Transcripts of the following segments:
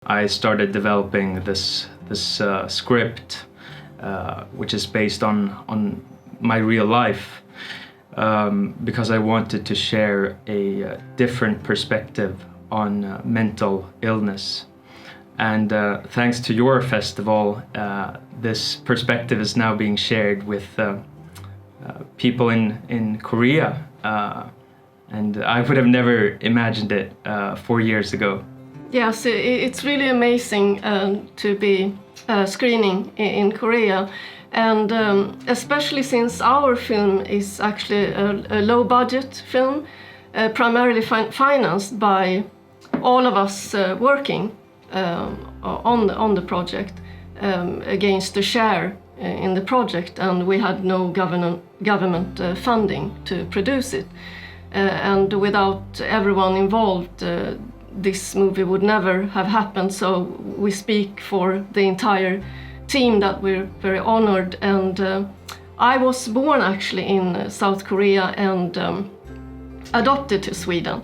I started developing this script, which is based on my real life, because I wanted to share a different perspective on mental illness. And thanks to your festival, this perspective is now being shared with people in Korea, and I would have never imagined it 4 years ago. Yes, it's really amazing to be screening in Korea, and especially since our film is actually a low-budget film, primarily financed by all of us working on the project against the share in the project, and we had no government funding to produce it, and without everyone involved, this movie would never have happened. So we speak for the entire team that we're very honored. And I was born actually in South Korea and adopted to Sweden.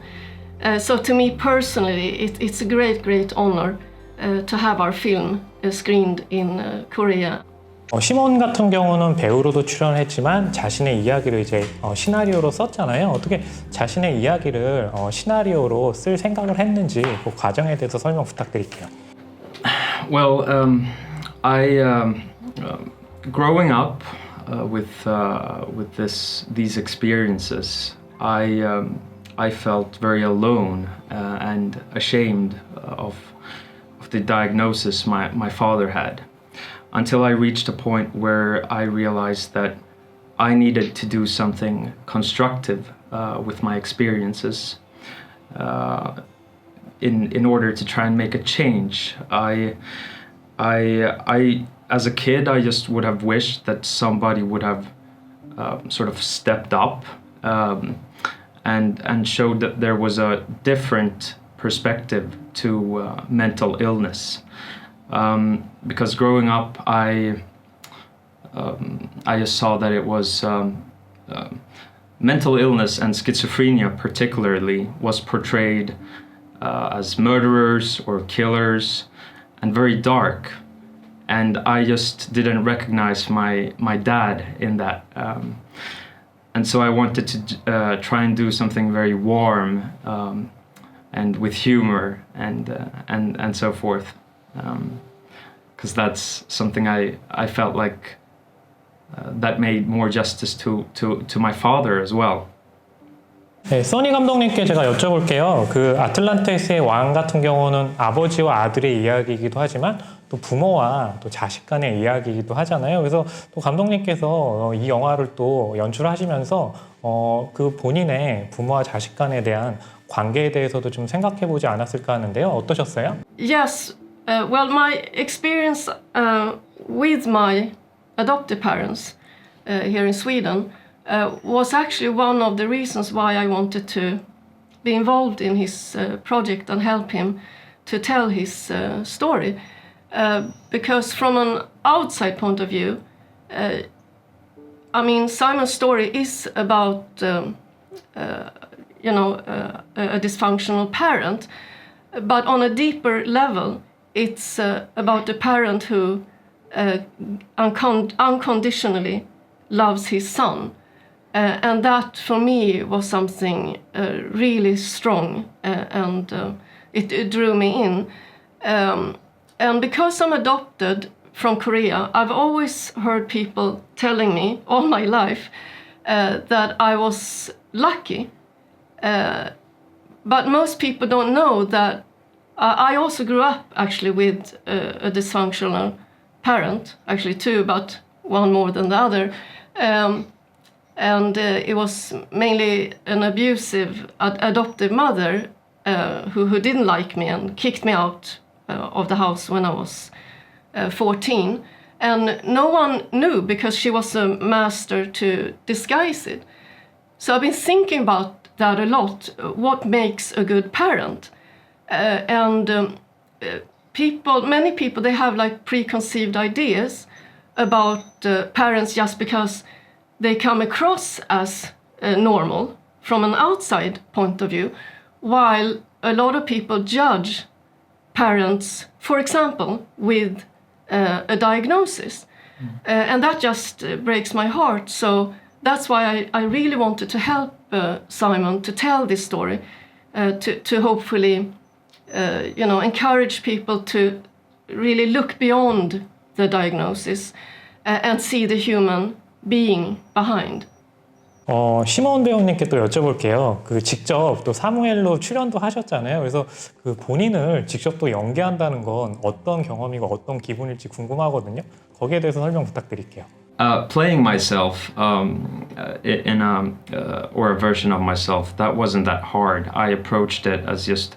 So to me personally, it's a great honor to have our film screened in Korea. 시몬 같은 경우는 배우로도 출연했지만 자신의 이야기를 이제 시나리오로 썼잖아요. 어떻게 자신의 이야기를 시나리오로 쓸 생각을 했는지 그 과정에 대해서 설명 부탁드릴게요. Well, growing up with these experiences, I felt very alone and ashamed of the diagnosis my father had. Until I reached a point where I realized that I needed to do something constructive with my experiences in order to try and make a change. I as a kid, I just would have wished that somebody would have sort of stepped up and showed that there was a different perspective to mental illness. Because growing up, I just saw that it was mental illness, and schizophrenia particularly was portrayed as murderers or killers and very dark. And I just didn't recognize my dad in that. And so I wanted to try and do something very warm and with humor and so forth. Because that's something I felt like that made more justice to my father as well. 네, 소니 감독님께 제가 여쭤볼게요. 그 아틀란티스의 왕 같은 경우는 아버지와 아들의 이야기이기도 하지만 또 부모와 또 자식 간의 이야기이기도 하잖아요. 그래서 또 감독님께서 이 영화를 또 연출하시면서 그 본인의 부모와 자식 간에 대한 관계에 대해서도 좀 생각해보지 않았을까 하는데요. 어떠셨어요? Yes. Well, my experience with my adoptive parents here in Sweden was actually one of the reasons why I wanted to be involved in his project and help him to tell his story. Because from an outside point of view, I mean, Simon's story is about, a dysfunctional parent, but on a deeper level, it's about a parent who unconditionally loves his son. And that, for me, was something really strong, and it drew me in. And because I'm adopted from Korea, I've always heard people telling me all my life that I was lucky. But most people don't know that I also grew up actually with a dysfunctional parent, actually two, but one more than the other. And it was mainly an abusive adoptive mother who didn't like me and kicked me out of the house when I was 14. And no one knew because she was a master to disguise it. So I've been thinking about that a lot. What makes a good parent? Many people, they have like preconceived ideas about parents just because they come across as normal from an outside point of view, while a lot of people judge parents, for example, with a diagnosis. And that just breaks my heart. So that's why I really wanted to help Simon to tell this story, to hopefully, encourage people to really look beyond the diagnosis and see the human being behind. 시몬 배우님께 또 여쭤볼게요. 그 직접 또 사무엘로 출연도 하셨잖아요. 그래서 그 본인을 직접 또 연기한다는 건 어떤 경험이고 어떤 기분일지 궁금하거든요. 거기에 대해서 설명 부탁드릴게요. Playing myself in or a version of myself, that wasn't that hard. I approached it as just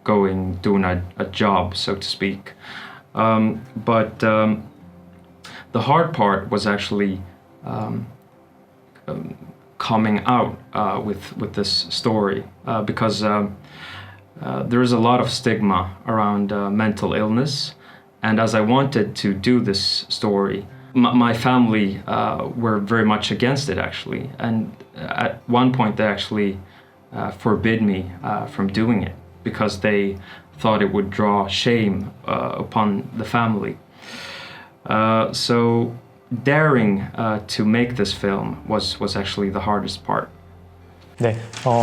doing a job, so to speak. But the hard part was actually coming out with this story because there is a lot of stigma around mental illness, and as I wanted to do this story, my family were very much against it actually, and at one point they actually forbid me from doing it because they thought it would draw shame upon the family. So daring to make this film was actually the hardest part. 네,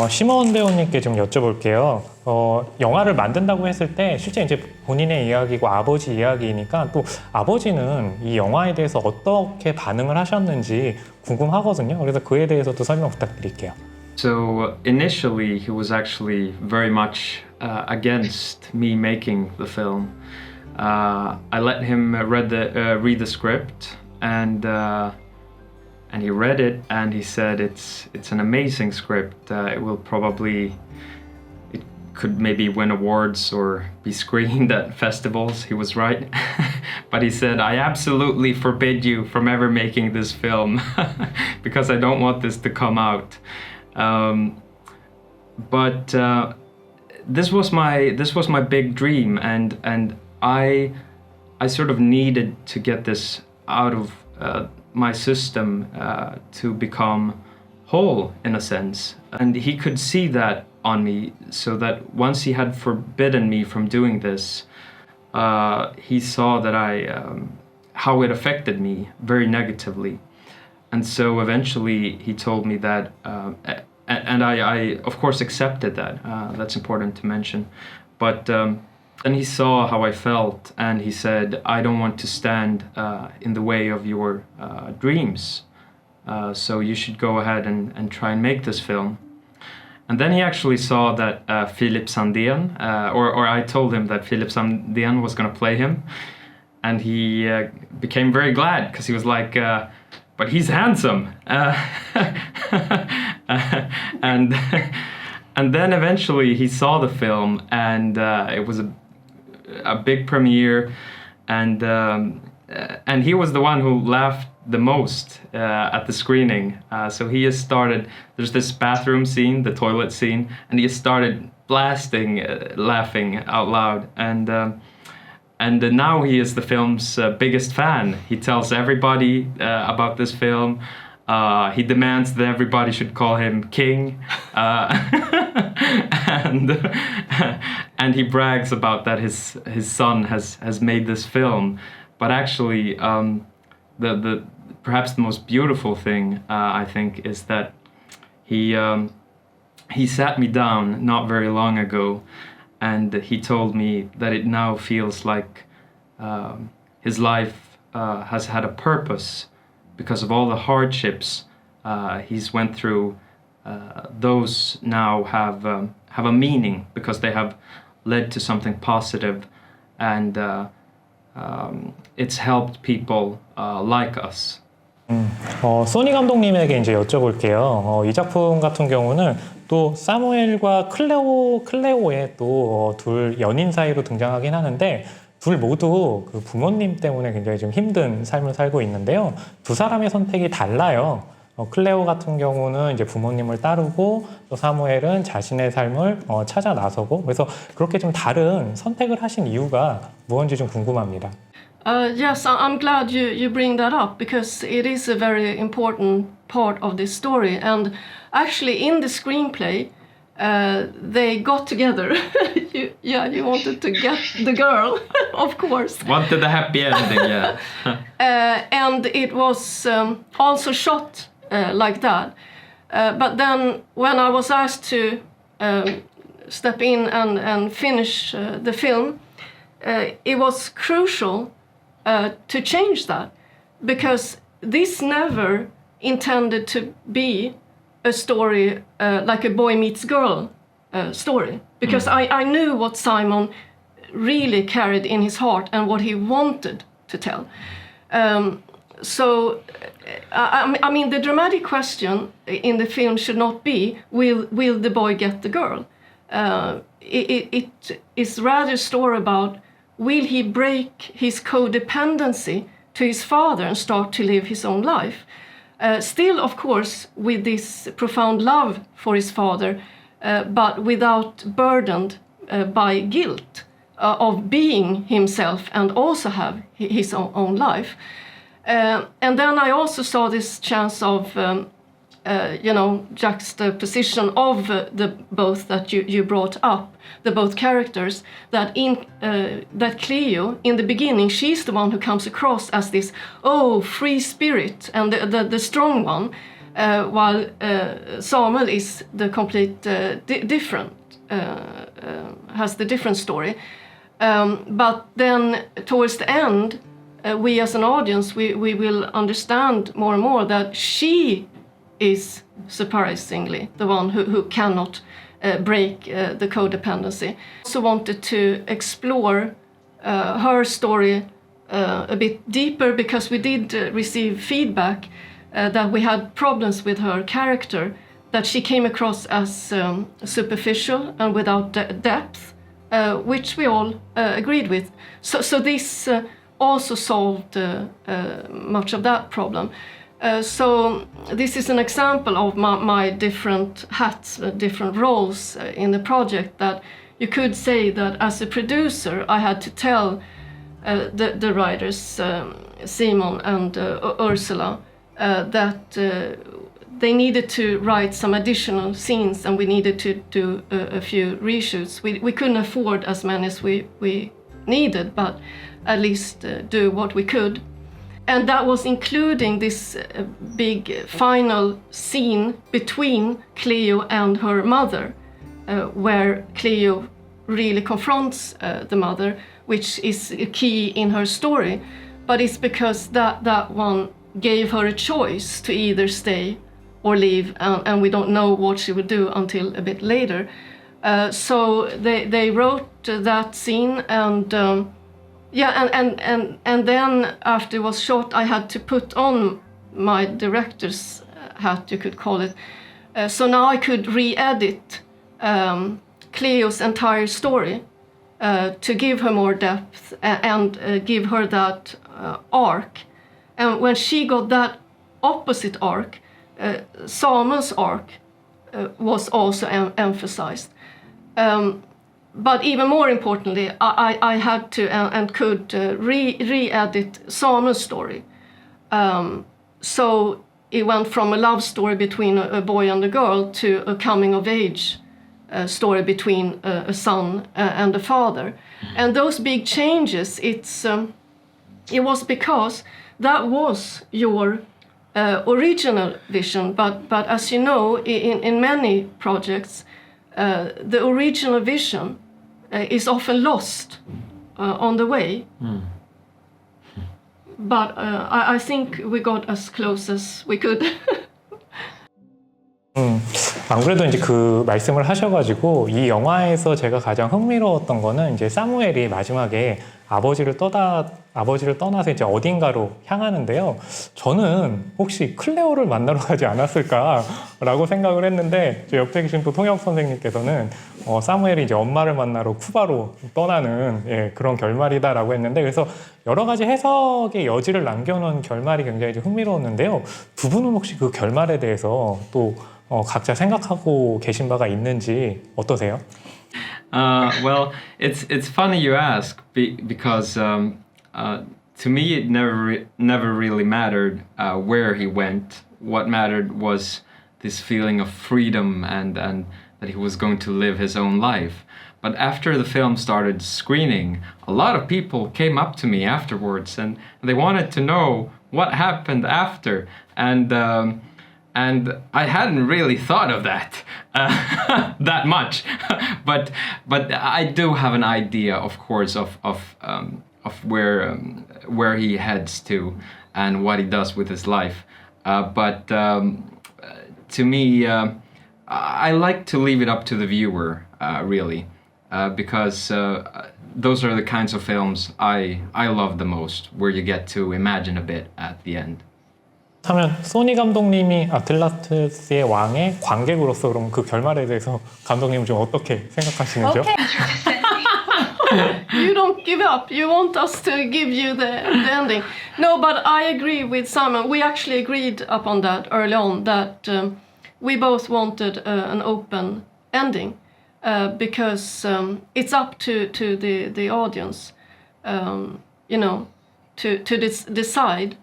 시몬 배우님께 좀 여쭤볼게요. 영화를 만든다고 했을 때 실제 이제 본인의 이야기고 아버지 이야기니까 또 아버지는 이 영화에 대해서 어떻게 반응을 하셨는지 궁금하거든요. 그래서 그에 대해서도 설명 부탁드릴게요. So initially he was actually very much against me making the film. I let him read the script. And he read it and he said it's an amazing script. It could maybe win awards or be screened at festivals. He was right. But he said, I absolutely forbid you from ever making this film because I don't want this to come out. But this was my big dream, and I sort of needed to get this out of my system to become whole in a sense. And he could see that on me, so that once he had forbidden me from doing this, he saw that how it affected me very negatively. And so eventually he told me that, and I of course accepted that, that's important to mention, but and he saw how I felt, and he said, I don't want to stand in the way of your dreams. So you should go ahead and try and make this film. And then he actually saw that Philip Sandén, or I told him that Philip Sandén was going to play him. And he became very glad, because he was like, but he's handsome. And then eventually he saw the film, and it was a big premiere, and he was the one who laughed the most at the screening. So he has started, there's this bathroom scene, the toilet scene, and he has started blasting, laughing out loud. And now he is the film's biggest fan. He tells everybody about this film. He demands that everybody should call him King, and he brags about that his son has made this film. But actually, the perhaps the most beautiful thing I think is that he sat me down not very long ago, and he told me that it now feels like his life has had a purpose. Because of all the hardships he's went through, those now have a meaning, because they have led to something positive, and it's helped people like us. 소니 감독님에게 이제 여쭤볼게요. 이 작품 같은 경우는 또 사무엘과 클레오의 또 둘 연인 사이로 등장하긴 하는데, 둘 모두 그 부모님 때문에 굉장히 좀 힘든 삶을 살고 있는데요. 두 사람의 선택이 달라요. 클레오 같은 경우는 이제 부모님을 따르고, 또 사무엘은 자신의 삶을 찾아 나서고, 그래서 그렇게 좀 다른 선택을 하신 이유가 무엇인지 좀 궁금합니다. Yes, I'm glad you bring that up, because it is a very important part of this story. And actually in the screenplay, they got together. You wanted to get the girl, of course. Wanted a happy ending, yeah. And it was also shot like that. But then when I was asked to step in and finish the film, it was crucial to change that, because this never intended to be a story like a boy meets girl story, because I knew what Simon really carried in his heart and what he wanted to tell. So I mean, the dramatic question in the film should not be, will the boy get the girl? It is rather a story about, will he break his codependency to his father and start to live his own life? Still, of course, with this profound love for his father, but without burdened by guilt of being himself and also have his own life. And then I also saw this chance of, juxtaposition of the both that you brought up, the both characters, that Cleo, in the beginning, she's the one who comes across as this, free spirit and the strong one, while Samuel is the complete different, has the different story. But then towards the end, we as an audience, we will understand more and more that she is surprisingly the one who cannot break the codependency. Also wanted to explore her story a bit deeper, because we did receive feedback that we had problems with her character, that she came across as superficial and without depth, which we all agreed with. So this also solved much of that problem. So this is an example of my different hats, different roles in the project, that you could say that as a producer I had to tell the writers, Simon and Ursula, that they needed to write some additional scenes, and we needed to do a few reshoots. We couldn't afford as many as we needed, but at least do what we could. And that was including this big final scene between Cleo and her mother, where Cleo really confronts the mother, which is a key in her story. But it's because that one gave her a choice to either stay or leave, and we don't know what she would do until a bit later. So they wrote that scene, and and then after it was shot, I had to put on my director's hat, you could call it. So now I could re-edit Cleo's entire story to give her more depth and give her that arc. And when she got that opposite arc, Samuel's arc was also emphasized. But even more importantly, I had to and could re-edit Samuel's story. So it went from a love story between a boy and a girl to a coming-of-age story between a son and a father. And those big changes, it was because that was your original vision. But as you know, in many projects, the original vision is often lost on the way. But I think we got as close as we could. 안 그래도 이제 그 말씀을 하셔가지고 이 영화에서 제가 가장 흥미로웠던 거는 이제 사무엘이 마지막에 아버지를 떠나서 이제 어딘가로 향하는데요. 저는 혹시 클레오를 만나러 가지 않았을까라고 생각을 했는데, 저 옆에 계신 또 통역 선생님께서는 사무엘이 이제 엄마를 만나러 쿠바로 떠나는 그런 결말이다라고 했는데, 그래서 여러 가지 해석의 여지를 남겨놓은 결말이 굉장히 좀 흥미로웠는데요. 두 분은 혹시 그 결말에 대해서 또 각자 생각하고 계신 바가 있는지 어떠세요? Well, it's funny you ask because to me it never really mattered where he went. What mattered was this feeling of freedom and that he was going to live his own life. But after the film started screening, a lot of people came up to me afterwards and they wanted to know what happened after. And I hadn't really thought of that that much, but I do have an idea, of course, of where he heads to and what he does with his life. But to me, I like to leave it up to the viewer, really, because those are the kinds of films I love the most, where you get to imagine a bit at the end. 하면 소니 감독님이 아틀란티스의 왕의 관객으로서 그럼 그 결말에 대해서 감독님은 좀 어떻게 생각하시는지요? You don't give up. You want us to give you the ending. No, but I agree with Simon. We actually agreed upon that early on, that we both wanted an open ending because it's up to the audience, you know, to decide.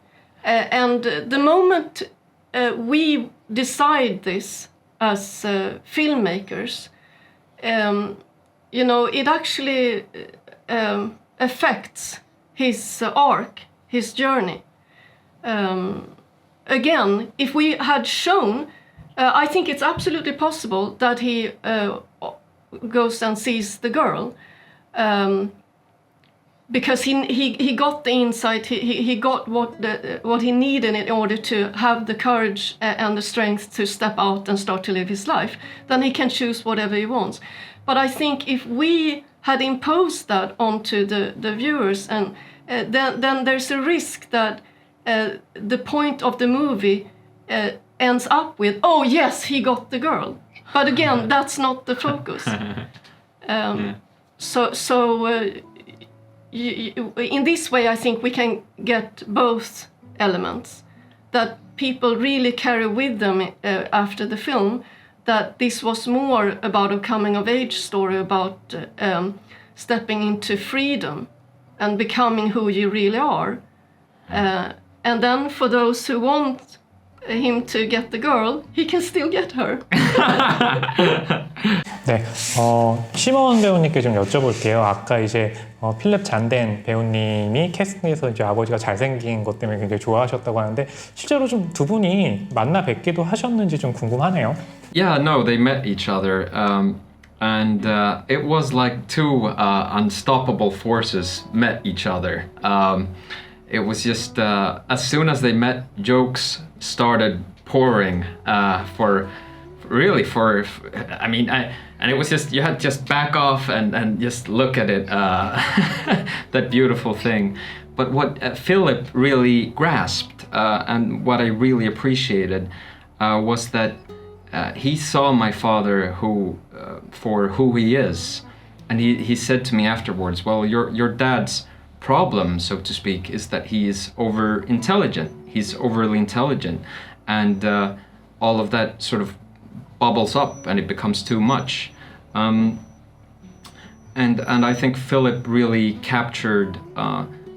And the moment we decide this as filmmakers, you know, it actually affects his arc, his journey. Again, if we had shown, I think it's absolutely possible that he goes and sees the girl, because he got the insight, he got what he needed in order to have the courage and the strength to step out and start to live his life. Then he can choose whatever he wants. But I think if we had imposed that onto the viewers, and then there's a risk that the point of the movie ends up with, oh yes, he got the girl. But again, that's not the focus. In this way, I think we can get both elements, that people really carry with them after the film, that this was more about a coming-of-age story, about stepping into freedom and becoming who you really are. And then for those who want him to get the girl, he can still get her. 네, 시몬 배우님께 좀 여쭤볼게요. 아까 이제 필립 잔덴 배우님이 캐스팅에서 이제 아버지가 잘생긴 것 때문에 굉장히 좋아하셨다고 하는데 실제로 좀 두 분이 만나 뵙기도 하셨는지 좀 궁금하네요. Yeah, no, they met each other, and it was like two unstoppable forces met each other. It was just as soon as they met, jokes started pouring and it was just, you had to just back off and just look at it, that beautiful thing. But what Philip really grasped and what I really appreciated was that he saw my father for who he is, and he said to me afterwards, well, your dad's problem, so to speak, is that he is overly intelligent, and all of that sort of bubbles up and it becomes too much. And I think Philip really captured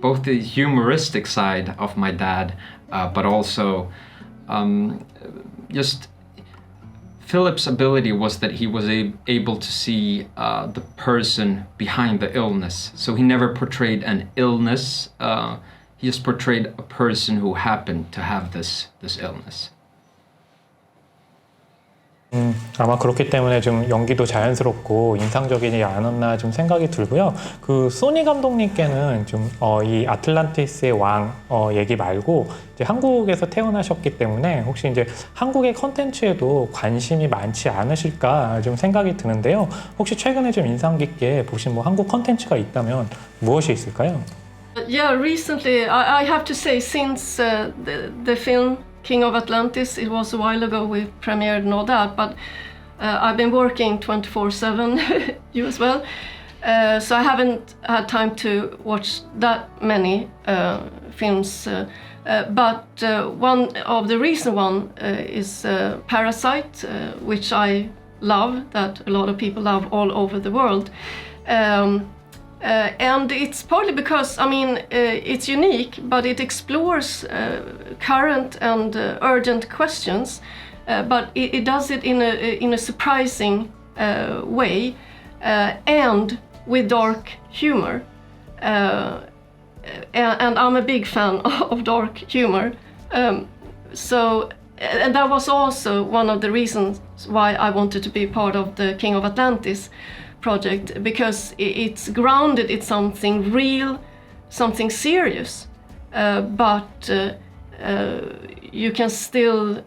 both the humoristic side of my dad, but also just Philip's ability was that he was able to see the person behind the illness. So he never portrayed an illness, he just portrayed a person who happened to have this illness. 아마 그렇기 때문에 좀 연기도 자연스럽고 인상적이지 않았나 좀 생각이 들고요. 그 소니 감독님께는 좀 이 아틀란티스의 왕 얘기 말고 이제 한국에서 태어나셨기 때문에 혹시 이제 한국의 컨텐츠에도 관심이 많지 않으실까 좀 생각이 드는데요. 혹시 최근에 좀 인상 깊게 보신 뭐 한국 컨텐츠가 있다면 무엇이 있을까요? Yeah, recently I have to say, since the film King of Atlantis, it was a while ago we premiered and all that, but I've been working 24/7, you as well, so I haven't had time to watch that many films, but one of the recent one is Parasite, which I love, that a lot of people love all over the world. And it's partly because, I mean, it's unique, but it explores current and urgent questions, but it does it in a surprising way, and with dark humor. And I'm a big fan of dark humor. And that was also one of the reasons why I wanted to be part of the King of Atlantis project, because it's grounded in something real, something serious, but you can still,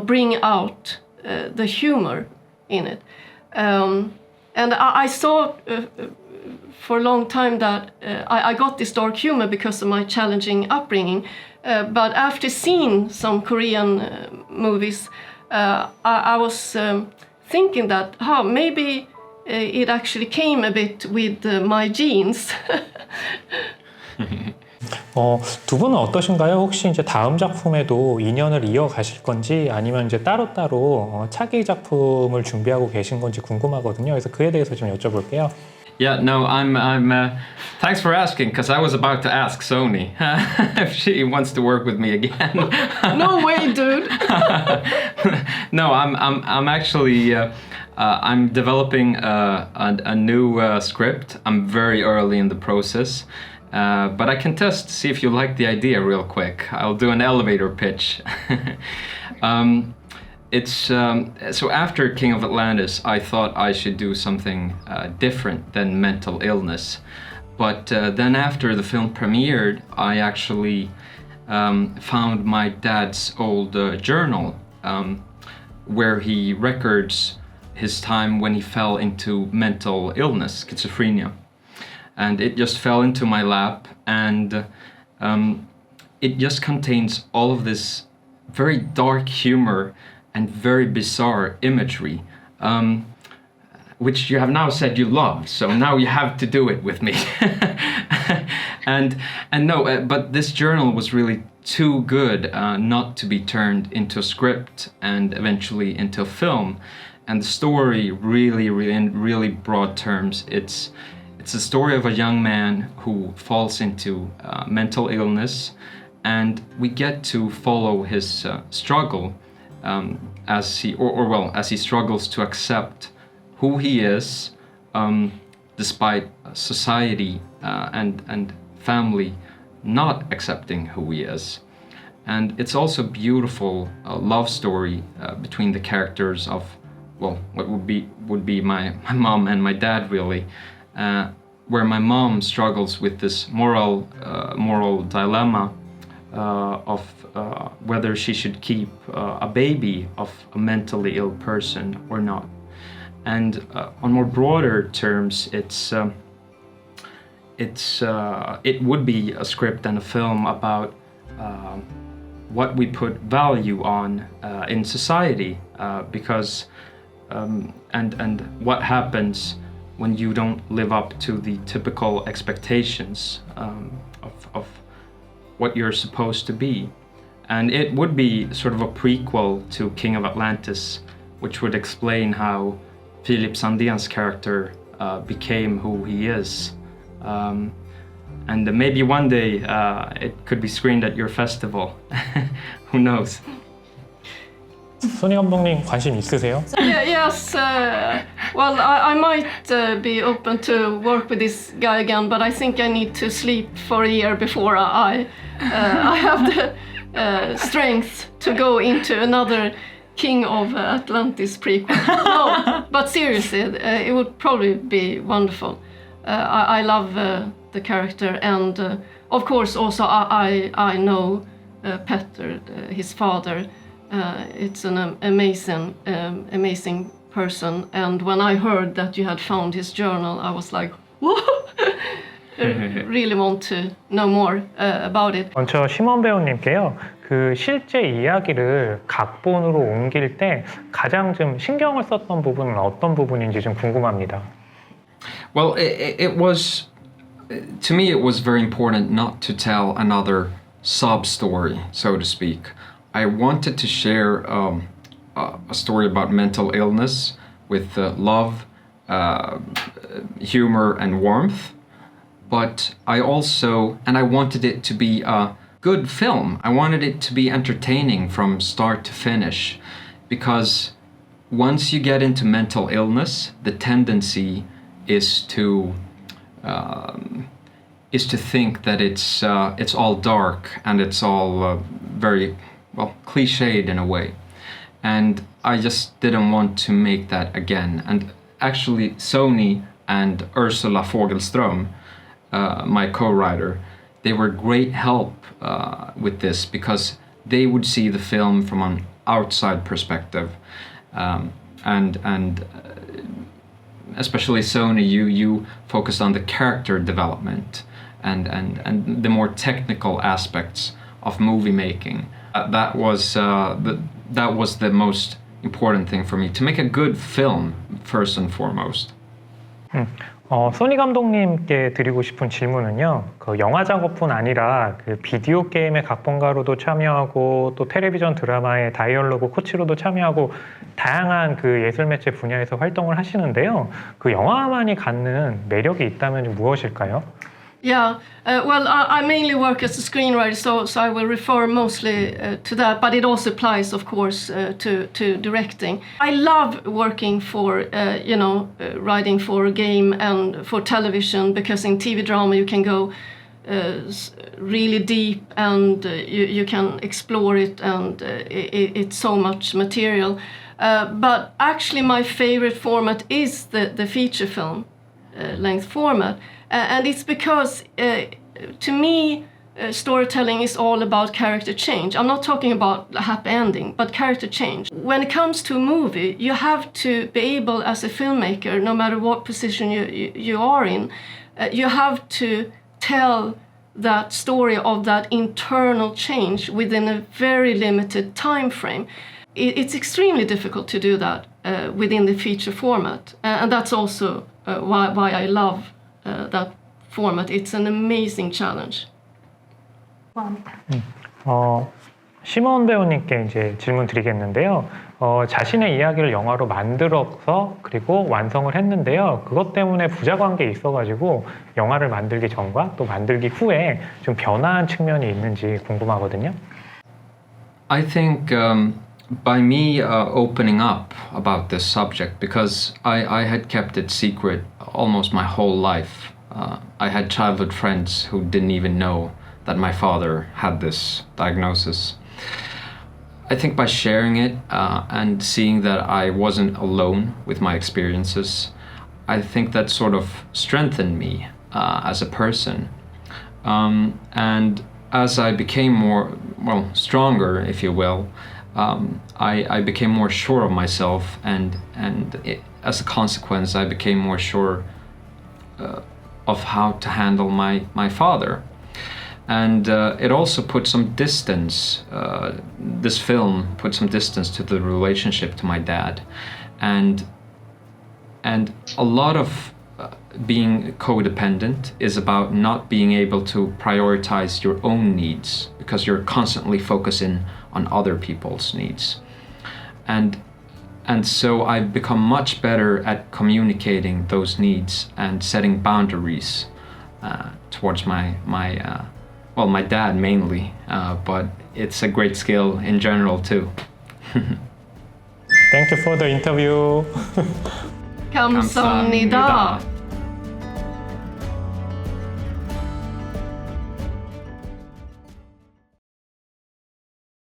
bring out the humor in it. And I saw for a long time that I got this dark humor because of my challenging upbringing. But after seeing some Korean movies, I was thinking that maybe it actually came a bit with my genes. 두 분은 어떠신가요? 혹시 이제 다음 작품에도 인연을 이어가실 건지 아니면 이제 따로따로 차기 작품을 준비하고 계신 건지 궁금하거든요. 그래서 그에 대해서 좀 여쭤볼게요. Yeah, no, I'm. Thanks for asking, because I was about to ask Sony if she wants to work with me again. No way, dude. No, I'm actually. I'm developing a new script. I'm very early in the process, but I can test to see if you like the idea real quick. I'll do an elevator pitch. So after King of Atlantis, I thought I should do something different than mental illness. But then after the film premiered, I actually found my dad's old journal where he records his time when he fell into mental illness, schizophrenia. And it just fell into my lap, and it just contains all of this very dark humor and very bizarre imagery, which you have now said you love, so now you have to do it with me. But this journal was really too good not to be turned into a script and eventually into a film. And the story, really, in really broad terms, it's a story of a young man who falls into mental illness, and we get to follow his struggle as he struggles to accept who he is, despite society and family not accepting who he is. And it's also a beautiful love story between the characters of, what would be my mom and my dad, really, where my mom struggles with this moral dilemma of whether she should keep a baby of a mentally ill person or not. And on more broader terms, it would be a script and a film about what we put value on in society, because and what happens when you don't live up to the typical expectations of what you're supposed to be. And it would be sort of a prequel to King of Atlantis, which would explain how Philip Sandén's character became who he is. And maybe one day it could be screened at your festival. Who knows? 소니 감독님 관심 있으세요? Yes. Well, I might be open to work with this guy again, but I think I need to sleep for a year before I have the strength to go into another King of Atlantis prequel. No, but seriously, it would probably be wonderful. I love the character, and of course also I know Petter, his father. It's an amazing person, and when I heard that you had found his journal, I was like, whoa! Really want to know more about it. 먼저 시몬 배우님께요. 그 실제 이야기를 각본으로 옮길 때 가장 좀 신경을 썼던 부분은 어떤 부분인지 좀 궁금합니다. Well, it was, to me, it was very important not to tell another sob story, so to speak. I wanted to share a story about mental illness with love, humor, and warmth. But I wanted it to be a good film. I wanted it to be entertaining from start to finish, because once you get into mental illness, the tendency is to think that it's all dark and it's all very cliched in a way. And I just didn't want to make that again. And actually, Sony and Ursula Fogelström, my co-writer, they were great help with this because they would see the film from an outside perspective, and especially Sony, you focused on the character development and the more technical aspects of movie making. That was the most important thing for me, to make a good film first and foremost. 소니 감독님께 드리고 싶은 질문은요, 그 영화 작업뿐 아니라 그 비디오 게임의 각본가로도 참여하고 또 텔레비전 드라마의 다이얼로그 코치로도 참여하고 다양한 그 예술 매체 분야에서 활동을 하시는데요. 그 영화만이 갖는 매력이 있다면 무엇일까요? Yeah, well, I mainly work as a screenwriter, so I will refer mostly to that, but it also applies, of course, to directing. I love working for, writing for a game and for television, because in TV drama you can go really deep and you can explore it, and it's so much material. But actually my favorite format is the feature film length format. And it's because, to me, storytelling is all about character change. I'm not talking about a happy ending, but character change. When it comes to a movie, you have to be able, as a filmmaker, no matter what position you are in, you have to tell that story of that internal change within a very limited time frame. It's extremely difficult to do that within the feature format. And that's also why I love that format. It's an amazing challenge. 시몬 배우님께 이제 질문 드리겠는데요. 자신의 이야기를 영화로 만들어서 그리고 완성을 했는데요. 그것 때문에 부작용이 있어가지고 영화를 만들기 전과 또 만들기 후에 좀 변화한 측면이 있는지 궁금하거든요. I think by me opening up about this subject, because I had kept it secret almost my whole life. I had childhood friends who didn't even know that my father had this diagnosis. I think by sharing it and seeing that I wasn't alone with my experiences, I think that sort of strengthened me as a person. And as I became more, stronger, if you will, I became more sure of myself, and as a consequence, I became more sure of how to handle my father. And it also put some distance, this film put some distance to the relationship to my dad. And a lot of being codependent is about not being able to prioritize your own needs, because you're constantly focusing on other people's needs. And so I've become much better at communicating those needs and setting boundaries towards my dad mainly, but it's a great skill in general too. Thank you for the interview. 감사합니다.